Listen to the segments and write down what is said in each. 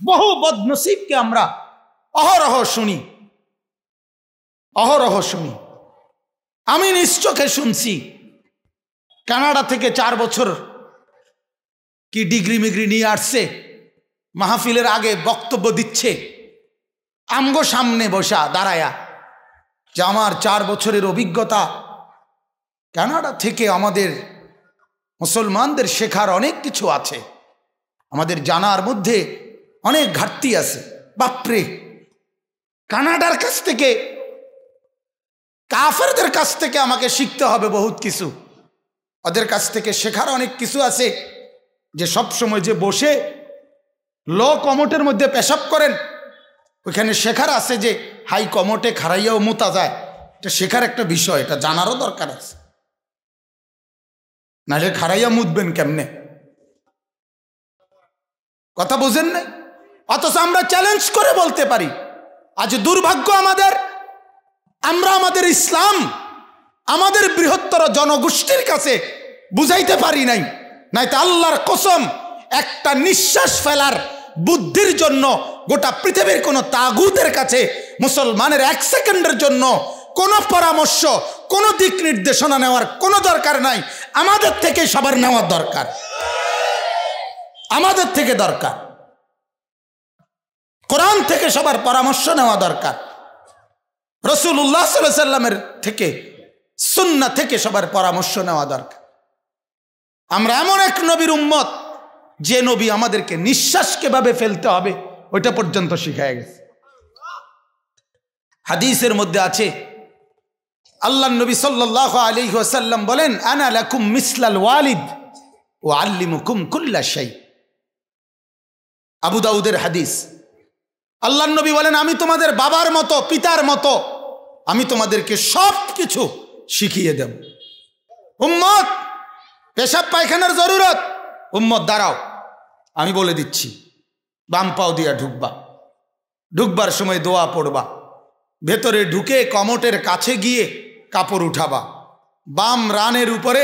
বহু বদনসিবকে আমরা অহরহ শুনি। আমি নিজ চোখে শুনছি, কানাডা থেকে 4 বছর কি ডিগ্রি মিগ্রি নিয়ে আসছে, মাহফিলের আগে বক্তব্য দিচ্ছে, আমগো সামনে বসা দাঁড়ায়া যে আমার 4 বছরের অভিজ্ঞতা, কানাডা থেকে আমাদের মুসলমানদের শেখার অনেক কিছু আছে, আমাদের জানার মধ্যে অনেক ঘাটতি আছে। বাপরে, কানাডার কাছ থেকে, কাফেরদের কাছ থেকে আমাকে শিখতে হবে বহুত কিছু, ওদের কাছ থেকে শেখার অনেক কিছু আছে। যে সব সময় যে বসে লো কমোটের মধ্যে পেশাব করেন, ওইখানে শেখার আছে যে হাই কমোটে খারাইয়াও মুতা যায়, এটা শেখার একটা বিষয়, এটা জানারও দরকার আছে। নাহলে খারাইয়া মুতবেন কেমনে? কথা বুঝেন নাই? অথচ আমরা চ্যালেঞ্জ করে বলতে পারি। আজ দুর্ভাগ্য আমাদের, আমরা আমাদের ইসলাম আমাদের বৃহত্তর জনগোষ্ঠীর কাছে বুঝাইতে পারি নাই। নাইতো আল্লাহর কসম, একটা নিঃশ্বাস ফেলার বুদ্ধির জন্য গোটা পৃথিবীর কোন তাগুতের কাছে মুসলমানের 1 সেকেন্ডের জন্য কোনো পরামর্শ, কোনো দিক নির্দেশনা নেওয়ার কোনো দরকার নাই। আমাদের থেকে সবার নেওয়ার দরকার, আমাদের থেকে দরকার, কোরআন থেকে সবার পরামর্শ নেওয়া দরকার, রাসূলুল্লাহ সাল্লাল্লাহু আলাইহি ওয়াসাল্লামের থেকে, সুন্নাহ থেকে সবার পরামর্শ নেওয়া দরকার। আমরা এমন এক নবীর উম্মত, যে নবী আমাদেরকে নিঃশ্বাস কিভাবে ফেলতে হবে ওইটা পর্যন্ত শিখায় গেছে। হাদিসের মধ্যে আছে, আল্লাহর নবী সাল্লাল্লাহু আলাইহি ওয়াসাল্লাম বলেন, আনা লাকুম মিসলাল ওয়ালিদ ওয়া আল্লিমুকুম কুল্লা শাই। আবু দাউদের হাদিস। আল্লাহর নবী বলেন, আমি তোমাদের বাবার মতো, পিতার মতো, আমি তোমাদেরকে সব কিছু শিখিয়ে দেব। উম্মত, পেশাব পায়খানার জরুরত, উম্মত দাঁড়াও, আমি বলে দিচ্ছি। বাম পাও দিয়া ঢুকবা, ঢুকবার সময় দোয়া পড়বা, ভেতরে ঢুকে কমোটের কাছে গিয়ে কাপড় উঠাবা, বাম রানের উপরে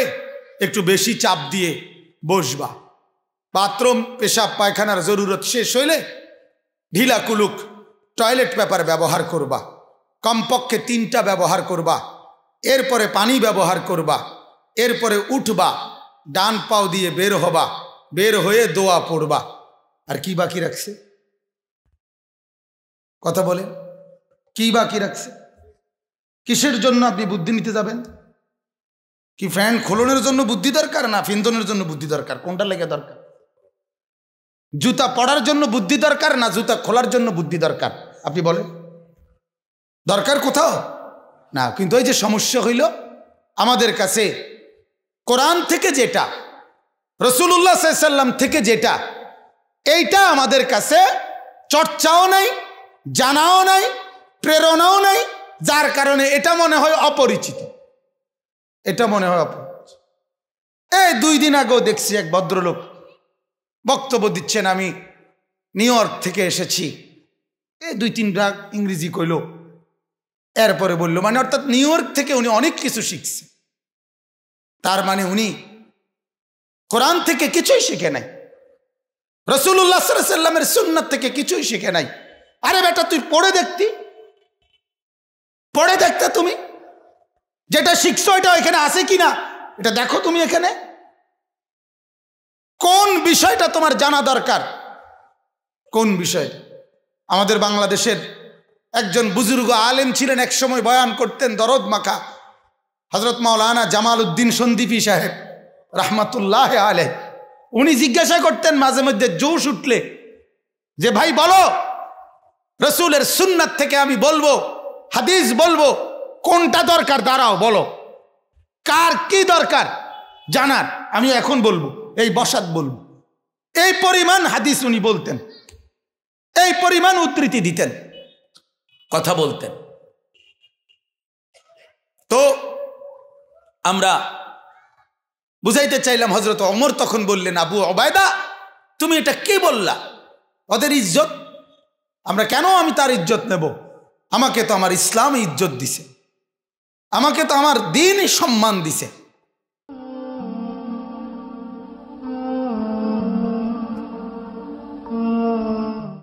একটু বেশি চাপ দিয়ে বসবা। বাথরুম পেশাব পায়খানার জরুরত শেষ হইলে ঢিলা কুলুক টয়লেট পেপার ব্যবহার করবা, কমপক্ষে 3টা ব্যবহার করবা, এরপরে পানি ব্যবহার করবা, এরপরে উঠবা, ডান পাও দিয়ে বের হবা, বের হয়ে দোয়া পড়বা। আর কি বাকি রাখছে? কথা বলে, কি বাকি রাখছে? কিসের জন্য আপনি বুদ্ধি নিতে যাবেন? কি ফ্যান খোলনের জন্য বুদ্ধি দরকার, না ফিন্দনের জন্য বুদ্ধি দরকার? কোনটা লেগে দরকার? জুতা পড়ার জন্য বুদ্ধি দরকার, না জুতা খোলার জন্য বুদ্ধি দরকার? আপনি বলেন, দরকার কোথাও না। কিন্তু এই যে সমস্যা হইল, আমাদের কাছে কোরআন থেকে যেটা, রাসূলুল্লাহ সাল্লাল্লাহু আলাইহি ওয়াসাল্লাম থেকে যেটা, এইটা আমাদের কাছে চর্চাও নাই, জানাও নাই, প্রেরণাও নাই, যার কারণে এটা মনে হয় অপরিচিত, এটা মনে হয় অপরিচিত। এই 2 দিন আগেও দেখছি এক ভদ্রলোক বক্তব্য দিচ্ছেন, আমি নিউ ইয়র্ক থেকে এসেছি, এই 2-3টা ইংরেজি কইল, এরপরে বলল, মানে অর্থাৎ নিউ ইয়র্ক থেকে উনি অনেক কিছু শিখছে, তার মানে উনি কোরআন থেকে কিছুই শিখে নাই, রাসূলুল্লাহ সাল্লাল্লাহু আলাইহি ওয়াসাল্লামের সুন্নাত থেকে কিছুই শিখে নাই। আরে বেটা, তুই পড়ে দেখতি, পড়ে দেখতে, তুমি যেটা শিখছো এটা এখানে আছে কিনা এটা দেখো। তুমি এখানে কোন বিষয়টা তোমার জানা দরকার, কোন বিষয়? আমাদের বাংলাদেশের একজন বুজুর্গ আলেম ছিলেন, এক সময় বয়ান করতেন, দরদ মাখা, হযরত মাওলানা জামাল উদ্দিন সন্দীপী সাহেব রাহমাতুল্লাহ আলাইহি। উনি জিজ্ঞাসা করতেন মাঝে মধ্যে জোশ উঠলে, যে ভাই বলো, রাসূলের সুন্নাত থেকে আমি বলবো, হাদিস বলবো, কোনটা দরকার? দাঁড়াও, বলো কার কি দরকার জানার, আমি এখন বলবো, এই বসাত বলবো। এই পরিমাণ হাদিস উনি বলতেন, এই পরিমাণ উদ্ধৃতি দিতেন, কথা বলতেন। তো আমরা বুঝাইতে চাইলাম, হযরত ওমর তখন বললেন, আবু ওবায়দা, তুমি এটা কি বললা? ওদের ইজ্জত আমরা কেন, আমি তার ইজ্জত নেব? আমাকে তো আমার ইসলাম ইজ্জত দিছে, আমাকে তো আমার দ্বীন সম্মান দিছে।